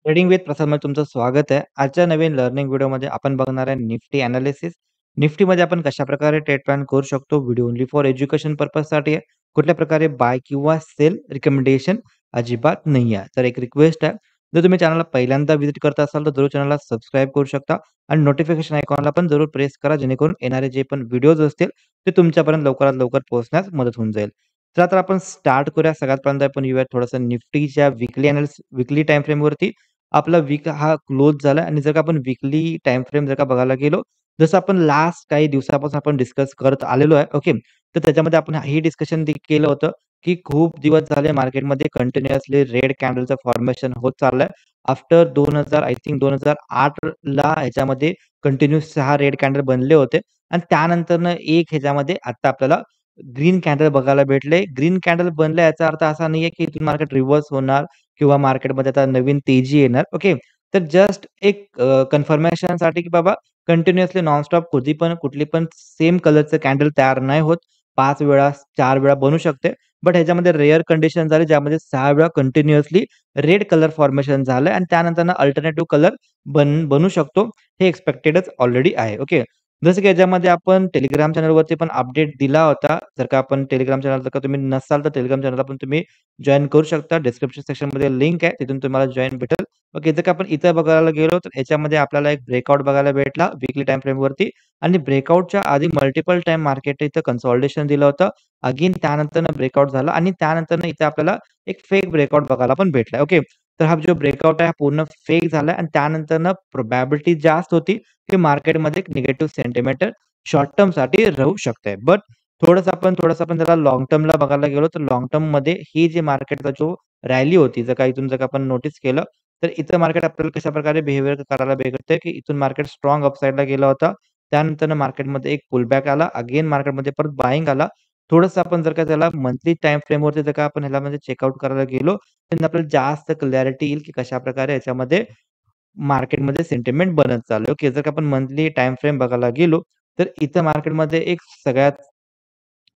Trading with प्रसादमध्ये तुमचं स्वागत आहे. आजच्या नवीन लर्निंग व्हिडिओमध्ये आपण बघणार आहे निफ्टी एनालिसिस. निफ्टीमध्ये आपण कशाप्रकारे ट्रेड प्लॅन करू शकतो. व्हिडिओ ओन्ली फॉर एज्युकेशन पर्पजसाठी आहे. कुठल्या प्रकारे बाय किंवा सेल रिकमेंडेशन अजिबात नाही आहे. तर एक रिक्वेस्ट आहे, जर तुम्ही चॅनलला पहिल्यांदा व्हिजिट करत असाल तर जरूर चॅनलला सबस्क्राईब करू शकता आणि नोटिफिकेशन आयकॉनला पण जरूर प्रेस करा, जेणेकरून येणारे जे पण व्हिडिओज असतील ते तुमच्यापर्यंत लवकरात लवकर पोहोचण्यास मदत होऊन जाईल. चला तर आपण स्टार्ट करूया. सगळ्यात पहिल्यांदा आपण येऊया थोडंसं निफ्टीच्या वीकली टाईम फ्रेमवरती. आपला वीक हा क्लोज झाला आणि जर का आपण वीकली टाईम फ्रेम जर का बघायला गेलो, जसं आपण लास्ट काही दिवसापासून आपण डिस्कस करत आलेलो आहे. ओके. तर त्याच्यामध्ये आपण हे डिस्कशन केलं होतं, की खूप दिवस झाले मार्केटमध्ये कंटिन्युअसली रेड कॅन्डलचं फॉर्मेशन होत चाललंय. आफ्टर 2000 आय थिंक 2008 ला ह्याच्यामध्ये कंटिन्यू 6 रेड कॅन्डल बनले होते आणि त्यानंतरनं एक ह्याच्यामध्ये आता आपल्याला ग्रीन कॅन्डल बघायला भेटले. ग्रीन कॅन्डल बनले याचा अर्थ असा नाहीये, की इथून मार्केट रिव्हर्स होणार किंवा मार्केटमध्ये आता नवीन तेजी येणार. ओके. तर जस्ट एक कन्फर्मेशनसाठी की बाबा कंटिन्युअसली नॉनस्टॉप कधी पण कुठली पण सेम कलरचं कॅन्डल तयार नाही होत. 5 वेळा, 4 वेळा बनू शकते. बट ह्याच्यामध्ये रेअर कंडिशन झाली ज्यामध्ये 6 वेळा कंटिन्युअसली रेड कलर फॉर्मेशन झालं आणि त्यानंतर अल्टरनेटिव्ह कलर बनू शकतो. हे एक्स्पेक्टेडच ऑलरेडी आहे. ओके. जसं की याच्यामध्ये आपण टेलिग्राम चॅनलवरती पण अपडेट दिला होता. जर का आपण टेलिग्राम चॅनल जर का तुम्ही नसाल तर टेलिग्राम चॅनलला पण तुम्ही जॉइन करू शकता. डिस्क्रिप्शन सेक्शनमध्ये लिंक आहे. तिथून तुम्हाला जॉइन भेटेल. ओके. जर का आपण इथं बघायला गेलो तर याच्यामध्ये आपल्याला एक ब्रेकआउट बघायला भेटला वीकली टाईम फ्रेमवरती आणि ब्रेकआउटच्या आधी मल्टिपल टाईम मार्केट इथं कन्सॉलिडेशन दिलं होतं. अगेन त्यानंतरनं ब्रेकआउट झाला आणि त्यानंतरनं इथे आपल्याला एक फेक ब्रेकआउट बघायला पण भेटला. ओके. तर हा जो ब्रेकआउट आहे हा पूर्ण फेक झाला आणि त्यानंतरनं प्रोबॅबिलिटी जास्त होती, की मार्केटमध्ये एक निगेटिव्ह सेंटिमेंट शॉर्ट टर्मसाठी राहू शकते. बट थोडंसं आपण जरा लाँग टर्मला बघायला गेलो, तर लाँग टर्ममध्ये ही जी मार्केटचा जो रॅली होती, जर का आपण नोटीस केलं, तर इथं मार्केट आपल्याला कशाप्रकारे बिहेवियर करायला भेटतंय, की इथून मार्केट स्ट्राँग अपसाइडला गेला होता. त्यानंतरनं मार्केटमध्ये एक पुलबॅक आला. अगेन मार्केटमध्ये परत बायिंग आला. थोडंसं आपण जर का त्याला मंथली टाईम फ्रेमवरती जर का आपण ह्याला म्हणजे चेकआउट करायला गेलो, तर आपल्याला जास्त क्लॅरिटी येईल, की कशाप्रकारे याच्यामध्ये मार्केटमध्ये सेंटिमेंट बनत चालू ओके. जर का आपण मंथली टाईम फ्रेम बघायला गेलो, तर इथं मार्केटमध्ये एक सगळ्यात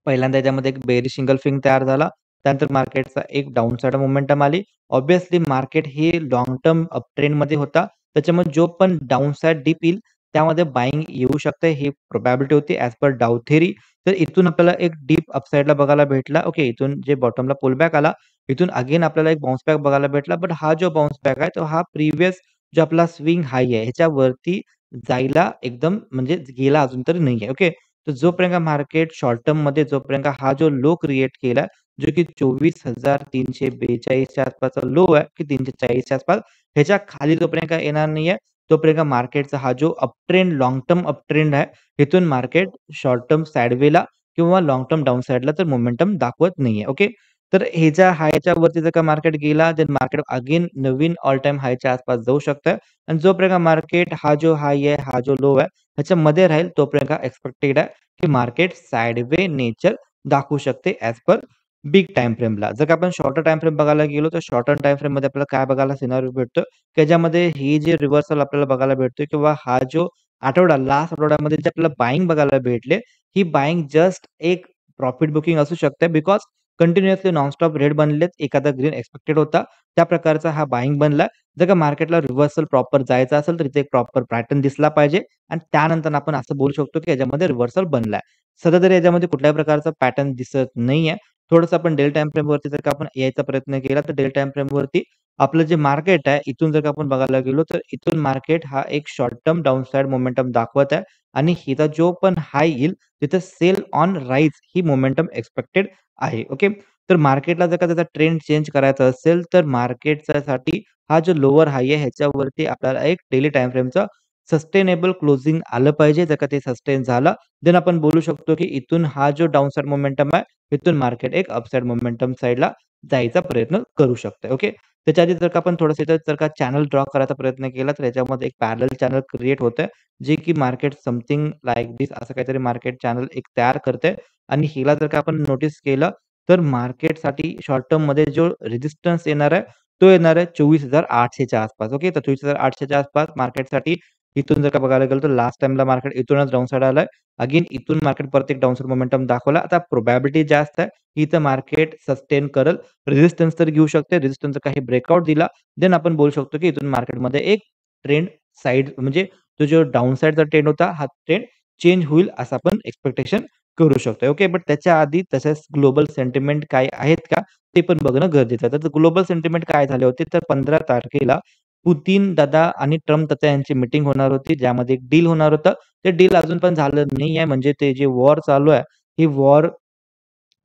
पहिल्यांदा याच्यामध्ये एक बेअरिश सिंगल तयार झाला. त्यानंतर मार्केटचा एक डाउनसाइड मोमेंटम आली. ऑब्व्हियसली मार्केट हे लाँग टर्म अप ट्रेंडमध्ये होता. त्याच्यामुळे जो पण डाउनसाइड डिप येईल, त्यामध्ये बायिंग येऊ शकते ही प्रोबॅबिलिटी होती ॲज पर डाउ थिअरी. तर इथून आपल्याला एक डीप अपसाइडला बघायला भेटला. ओके. इथून जे बॉटमला पुलबॅक आला, इथून अगेन आपल्याला एक बाउन्स बॅक बघायला भेटला. बट हा जो बाउन्स बॅक आहे, तो हा प्रिव्हियस जो आपला स्विंग हाय आहे, ह्याच्यावरती जायला एकदम म्हणजे गेला अजून तरी नाहीये. ओके. तर जोपर्यंत मार्केट शॉर्ट टर्ममध्ये जोपर्यंत हा जो लो क्रिएट केला, जो की 24,342च्या आसपासचा लो आहे, की 340च्या आसपास, ह्याच्या खाली जोपर्यंत येणार नाहीये, तोपर्यंत मार्केटचा हा जो अपट्रेंड, लाँग टर्म अपट्रेंड आहे, इथून मार्केट शॉर्ट टर्म साइडवेला किंवा लाँग टर्म डाउन साइडला तर मोमेंटम दाखवत नाहीये. ओके. तर ह्याच्या हायच्या वरती जर का मार्केट गेला, तर मार्केट अगेन नवीन ऑल टाईम हायच्या आसपास जाऊ शकतं आणि जोपर्यंत मार्केट हा जो हाय आहे, हा जो लो आहे, ह्याच्यामध्ये राहील तोपर्यंत एक्स्पेक्टेड आहे, की मार्केट साइडवे नेचर दाखवू शकते ॲज पर बिग टाईम फ्रेमला. जर का आपण शॉर्टर टाईम फ्रेम बघायला गेलो, तर शॉर्टर टाईम फ्रेममध्ये आपल्याला काय बघायला सिनारिओ भेटतो, त्याच्यामध्ये ही जी रिव्हर्सल आपल्याला बघायला भेटते किंवा हा जो लास्ट आठवड्यामध्ये जे आपल्याला बायिंग बघायला भेटले, ही बायिंग जस्ट एक प्रॉफिट बुकिंग असू शकते बिकॉज कंटिन्युअसली नॉनस्टॉप रेट बनलेत. एखादा ग्रीन एक्स्पेक्टेड होता. त्या प्रकारचा हा बायिंग बनला. जर का मार्केटला रिव्हर्सल प्रॉपर जायचं असेल, तर इथे एक प्रॉपर पॅटर्न दिसला पाहिजे आणि त्यानंतर आपण असं बोलू शकतो, की याच्यामध्ये रिव्हर्सल बनलाय. सध्या तरी याच्यामध्ये कुठल्याही प्रकारचा पॅटर्न दिसत नाहीये. थोडंसं आपण डेली टाईम फ्रेमवरती जर का आपण यायचा प्रयत्न केला, तर डेली टाईम फ्रेमवरती आपलं जे मार्केट आहे, इथून जर का आपण बघायला गेलो, तर इथून मार्केट हा एक short term downside momentum दाखवत आहे आणि हिचा जो पण हाय येईल, तिथं सेल ऑन राईज ही मोमेंटम एक्स्पेक्टेड आहे. ओके. तर मार्केटला जर का त्याचा ट्रेंड चेंज करायचा असेल, तर मार्केटसाठी हा जो लोवर हाय आहे, ह्याच्यावरती आपल्याला एक डेली टाईम फ्रेमचं सस्टेनेबल क्लोजिंग आलं पाहिजे. जर का ते सस्टेन झालं, देन आपण बोलू शकतो, की इथून हा जो डाउन साइड मोमेंटम आहे, इथून मार्केट एक अपसाइड मोमेंटम साइडला जायचा प्रयत्न करू शकते. ओके. त्याच्या आधी जर का आपण थोडंसं इथं जर का चॅनल ड्रॉ करायचा प्रयत्न केला, तर याच्यामध्ये एक पॅरलल चॅनल क्रिएट होतंय, जे की मार्केट समथिंग लाइक धिस असं काहीतरी मार्केट चॅनल एक तयार करतंय आणि हिला जर का आपण नोटीस केलं, तर मार्केटसाठी शॉर्ट टर्ममध्ये जो रेझिस्टन्स येणार आहे, तो येणार आहे 24,800च्या आसपास. ओके. तर 24,800च्या आसपास मार्केटसाठी इथून जर का बघायला गेलो तर लास्ट टाईमला मार्केट इथूनच डाउन साइड आलंय. अगेन इथून मार्केट परत एक डाउन साइड मोमेंटम दाखवला. आता प्रोबॅबिलिटी जास्त आहे, की इथं मार्केट सस्टेन करेल. रेझिस्टन्स तर घेऊ शकते. रेझिस्टन्सचा काही ब्रेकआउट दिला, देन आपण बोलू शकतो, की इथून मार्केटमध्ये एक ट्रेंड साइड म्हणजे तो जो डाउन साइडचा ट्रेंड होता, हा ट्रेंड चेंज होईल असं आपण एक्स्पेक्टेशन करू शकतो. ओके. बट त्याच्या आधी तसंच ग्लोबल सेंटिमेंट काय आहेत का? ते पण बघणं गरजेचं आहे. तर ग्लोबल सेंटिमेंट काय झाले होते, तर 15 तारखेला पुतिन दादा आणि ट्रम्प दादा यांची मीटिंग होणार होती, ज्यामध्ये एक डील होणार होतं. ते डील अजून पण झालं नाहीये. म्हणजे ते जे वॉर चालू आहे, ही वॉर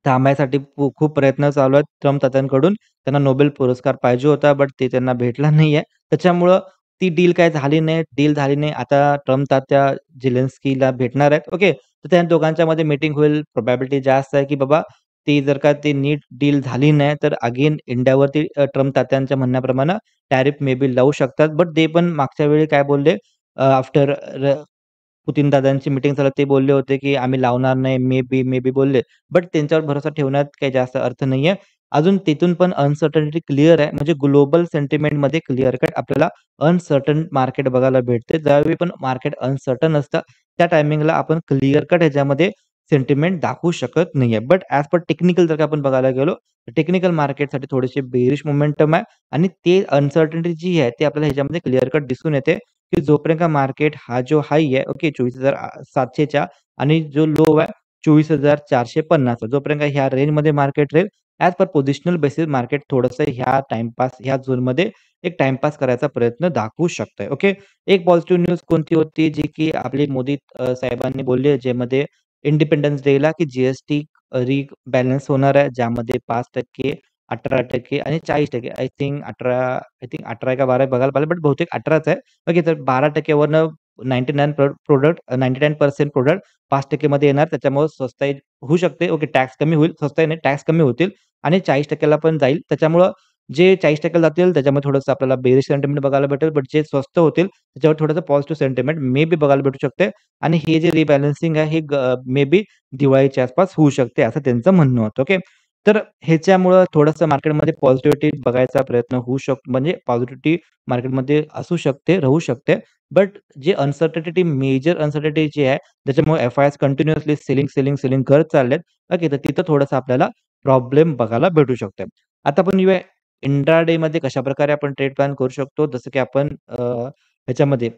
थांबवायसाठी खूप प्रयत्न चालू आहेत ट्रम्प तात्यांकडून. त्यांना नोबेल पुरस्कार पाहिजे होता, बट ते त्यांना भेटला नाहीये. त्याच्यामुळं ती डील काय झाली नाही. डील झाली नाही. आता ट्रम्प तात्या झेलेन्स्कीला भेटणार आहेत. ओके. तर त्या दोघांच्यामध्ये मीटिंग होईल. प्रोबॅबिलिटी जास्त आहे, की बाबा ती जर का ती नीट डील झाली नाही, तर अगेन इंडियावरती ट्रम्प तात्यांच्या म्हणण्याप्रमाणे टॅरिफ मे बी लावू शकतात. बट ते पण मागच्या वेळी काय बोलले आफ्टर पुतीन दादांची मीटिंग झालं ते बोलले होते, की आम्ही लावणार नाही. मे बी बोलले. बट त्यांच्यावर भरोसा ठेवण्यात काही जास्त अर्थ नाहीये. अजून तिथून पण अनसर्टनिटी क्लिअर आहे. म्हणजे ग्लोबल सेंटिमेंटमध्ये क्लिअर कट आपल्याला अनसर्टन मार्केट बघायला भेटते. ज्यावेळी पण मार्केट अनसर्टन असतं, त्या टायमिंगला आपण क्लिअर कट ह्याच्यामध्ये सेंटिमेंट दाखवू शकत नाहीये. बट ॲज पर टेक्निकल जर का आपण बघायला गेलो, तर टेक्निकल मार्केटसाठी थोडेसे बेअरिश मोमेंटम आहे आणि ते अनसर्टनिटी जी आहे, ती आपल्याला ह्याच्यामध्ये क्लिअर कट दिसून येते. की जोपर्यंत का मार्केट हा जो हाई आहे, ओके 24,700 च्या आणि जो लो आहे 24,450 जोपर्यंत का ह्या रेंजमध्ये मार्केट राहील, as per positional basis market थोडंसं ह्या टाईमपास ह्या झोनमध्ये एक टाईमपास करायचा प्रयत्न दाखवू शकतंय. ओके. एक पॉझिटिव्ह न्यूज कोणती होती, जी की आपले मोदी साहेबांनी बोलले, ज्यामध्ये इंडिपेंडन्स डेला की जी-एस-टी रिबॅलन्स होणार आहे, ज्यामध्ये 5% 18% आणि 40% आय थिंक 18 का 12 बघायला पाहिजे, बट बहुतेक 18च आहे. ओके, तर 12% वरनं 99 प्रॉडक्ट 99% प्रॉडक्ट 5% मध्ये येणार. त्याच्यामुळे स्वस्ताई होऊ शकते. ओके, टॅक्स कमी होईल. स्वस्ताई नाही, टॅक्स कमी होतील आणि 40% ला पण जाईल. त्याच्यामुळं जे 40% ला जातील त्याच्यामध्ये थोडंसं आपल्याला बेअरिश सेंटिमेंट बघायला भेटेल. बट जे स्वस्त होतील त्याच्यावर थोडंसं पॉझिटिव्ह सेंटिमेंट मे बी बघायला भेटू शकते आणि हे जे रिबॅलन्सिंग आहे, हे मे बी दिवाळीच्या आसपास होऊ शकते, असं त्यांचं म्हणणं होतं. ओके. तर ह्याच्यामुळं थोडंसं मार्केटमध्ये पॉझिटिव्हिटी बघायचा प्रयत्न होऊ शकतो. म्हणजे पॉझिटिव्हिटी मार्केटमध्ये असू शकते, राहू शकते. बट जे अनसर्टनिटी मेजर अनसर्टनिटी जी आहे, त्याच्यामुळे एफ-आयस कंटिन्युअसली सेलिंग करत चाललेत. ओके, तर तिथं थोडंसं आपल्याला प्रॉब्लेम बघायला भेटू शकतो. आता आपण येऊया इंट्राडेमध्ये कशाप्रकारे आपण ट्रेड प्लॅन करू शकतो. जसं की आपण ह्याच्यामध्ये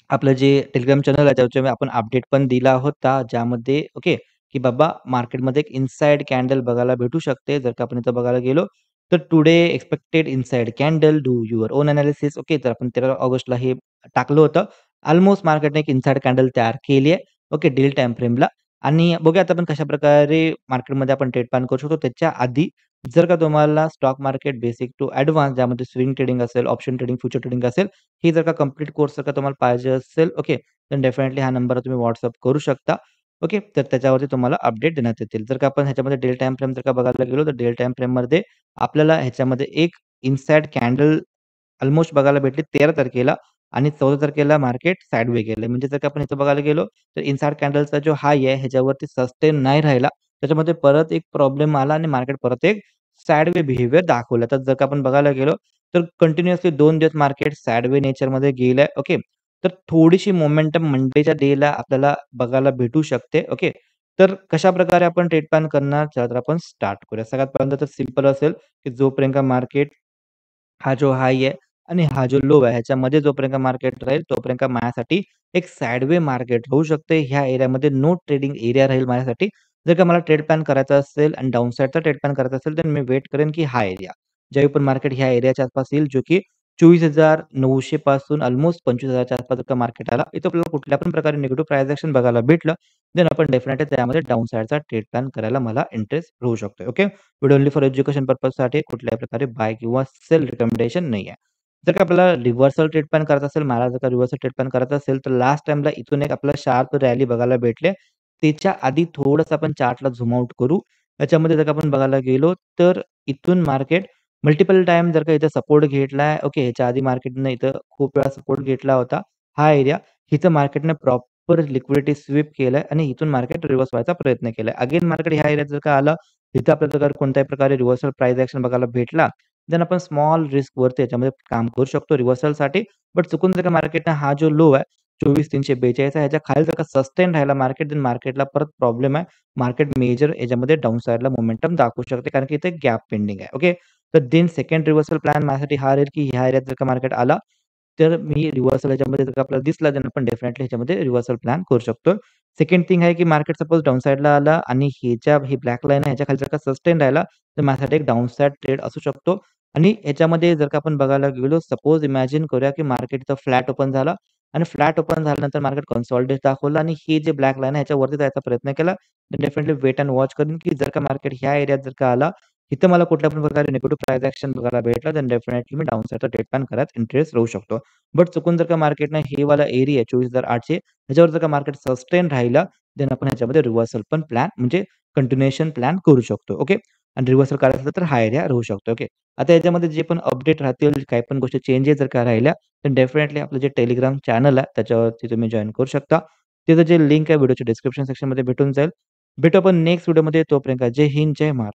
आपलं जे टेलिग्राम चॅनल आहे त्याच्यावर आपण अपडेट पण दिला होता. ज्यामध्ये ओके, की बाबा मार्केटमध्ये एक इनसाइड कॅन्डल बघायला भेटू शकते. जर का आपण इथं बघायला गेलो, तर today expected inside candle, do your on analysis. Okay, तर आपण 13 ऑगस्टला हे टाकलं होतं. ऑलमोस्ट मार्केटने एक इनसाइड कॅन्डल तयार केली आहे. ओके, डील टाईम फ्रेमला आणि बघूया आता आपण कशाप्रकारे मार्केटमध्ये आपण ट्रेड प्लॅन करू शकतो. त्याच्या आधी जर का तुम्हाला stock market basic to advance ज्यामध्ये स्विंग ट्रेडिंग असेल, ऑप्शन ट्रेडिंग, फ्युचर ट्रेडिंग असेल, ही जर का कंप्लीट कोर्स जर का तुम्हाला पाहिजे असेल, ओके, तर डेफिनेटली हा नंबर तुम्ही WhatsApp करू शकता. ओके, तर त्याच्यावरती तुम्हाला अपडेट देण्यात येतील. जर का आपण ह्याच्यामध्ये डेल टाईम फ्रेम जर का बघायला गेलो, तर डेल टाईम फ्रेममध्ये आपल्याला ह्याच्यामध्ये एक इनसाइड कॅन्डल अल्मोस्ट बघायला भेटली 13 तारखेला आणि 14 तारखेला मार्केट साइडवे गेलंय. म्हणजे जर का आपण इथं बघायला गेलो, तर इनसाइड कॅन्डलचा जो हाय आहे, ह्याच्यावरती सस्टेन नाही राहिला. त्याच्यामध्ये परत एक प्रॉब्लेम आला आणि मार्केट परत एक साइडवे बिहेवियर दाखवलं. तर जर का आपण बघायला गेलो, तर कंटिन्युअसली 2 दिवस मार्केट साइडवे नेचरमध्ये गेलंय. ओके. तर थोडीशी मोमेंटम मंडेच्या डेला आपल्याला बघायला भेटू शकते. ओके. तर कशाप्रकारे आपण ट्रेड प्लॅन करणार, चला तर आपण स्टार्ट करूया. सगळ्यात पहिल्यांदा तर सिंपल असेल, की जोपर्यंत मार्केट हा जो हाय आहे आणि हा जो लो आहे, ह्याच्यामध्ये जोपर्यंत मार्केट राहील, तोपर्यंत माझ्यासाठी एक साइडवे मार्केट होऊ शकते. ह्या एरियामध्ये नो ट्रेडिंग एरिया राहील माझ्यासाठी. जर का मला ट्रेड प्लॅन करायचा असेल आणि डाउन साइडचा ट्रेड प्लॅन करायचा असेल, तर मी वेट करेन की हा एरिया. ज्यावेळी पण मार्केट ह्या एरियाच्या आसपास येईल, जो की 24,900 पासून अल्मोस्ट 25,000 च्या आसपास जर का मार्केट आला, इथं आपल्याला कुठल्या पण प्रकारे निगेटिव्ह प्राइस एक्शन बघायला भेटलं, देन आपण डेफिनेटली त्यामध्ये डाउन साइडचा ट्रेड प्लॅन करायला मला इंटरेस्ट होऊ शकतो. Okay. Video only for education पर्पजसाठी कुठल्याही प्रकारे बाय किंवा सेल रिकमेंडेशन नाही आहे. जर का आपल्याला रिव्हर्सल ट्रेड प्लॅन करायचा असेल, मला जर का रिव्हर्सल ट्रेड प्लॅन करायचा असेल, तर लास्ट टाईमला इथून एक आपल्याला शार्प रॅली बघायला भेटले. त्याच्या आधी थोडंसं आपण चार्टला झूम आउट करू. त्याच्यामध्ये जर का आपण बघायला गेलो, तर इथून मार्केट मल्टिपल टाईम जर का इथं सपोर्ट घेतलाय, ओके, ह्याच्या आधी मार्केटने इथं खूप वेळा सपोर्ट घेतला होता. हा एरिया इथं मार्केटने प्रॉपर लिक्विडिटी स्वीप केलाय आणि इथून मार्केट रिव्हर्स व्हायचा प्रयत्न केलाय. अगेन मार्केट ह्या एरियात जर का आलं, तिथं आपल्याला जर कोणत्याही प्रकारे रिव्हर्सल प्राइस एक्शन बघायला भेटला, देन आपण स्मॉल रिस्कवरती याच्यामध्ये काम करू शकतो रिव्हर्सलसाठी. बट चुकून जर का मार्केटनं हा जो लो आहे 24,342 आहे ह्याच्या खाली जर का सस्टेन राहिला मार्केट, देन मार्केटला परत प्रॉब्लेम आहे. मार्केट मेजर याच्यामध्ये डाउन साइडला मोमेंटम दाखवू शकते कारण की इथे गॅप पेंडिंग आहे. ओके. तर देन सेकंड रिव्हर्सल प्लॅन माझ्यासाठी हा राहील, की ह्या एरियात जर का मार्केट आला, तर मी रिव्हर्सल ह्याच्यामध्ये जर का आपल्याला दिसला, तर आपण डेफिनेटली ह्याच्यामध्ये रिव्हर्सल प्लॅन करू शकतो. सेकंड थिंग आहे, की मार्केट सपोज डाउन साइडला आला आणि ही ब्लॅक लाईन आहे ह्याच्या खाली जर का सस्टेन राहिला, तर माझ्यासाठी एक डाउन साइड ट्रेड असू शकतो. आणि ह्याच्यामध्ये जर का आपण बघायला गेलो, सपोज इमॅजिन करूया, की मार्केट इथं फ्लॅट ओपन झाला आणि फ्लॅट ओपन झाल्यानंतर मार्केट कन्सॉलिडेट दाखवलं आणि ही जी ब्लॅक लाईन आहे ह्याच्यावरती जायचा प्रयत्न केला, तर डेफिनेटली वेट एंड वॉच करेन, की जर का मार्केट ह्या एरियात जर का आला, इथं मला कुठल्या पण प्रकारे निगेटिव्ह प्राइस एक्शन बघायला भेटला, तर डेफिनेटली मी डाउन साइडचा ट्रेड प्लॅन करण्यात इंटरेस्ट राहू शकतो. बट चुकून जर का मार्केटनं हे वाला एरिया 24,800 ह्याच्यावर जर का मार्केट सस्टेन राहिला, देन आपण ह्याच्यामध्ये रिव्हर्सल पण प्लॅन म्हणजे कंटिन्युएशन प्लॅन करू शकतो. ओके. आणि रिव्हर्सल करायचं असेल तर हा एरिया राहू शकतो. ओके. आता याच्यामध्ये जे पण अपडेट राहतील, काही पण गोष्टी चेंजेस जर का राहिल्या, तर डेफिनेटली आपलं जे टेलिग्राम चॅनल आहे, त्याच्यावरती तुम्ही जॉइन करू शकता. तिथं जे लिंक आहे व्हिडिओच्या डिस्क्रिप्शन सेक्शनमध्ये भेटून जाईल. भेटू आपण नेक्स्ट व्हिडिओमध्ये. तोपर्यंत जय हिंद, जय महाराष्ट्र.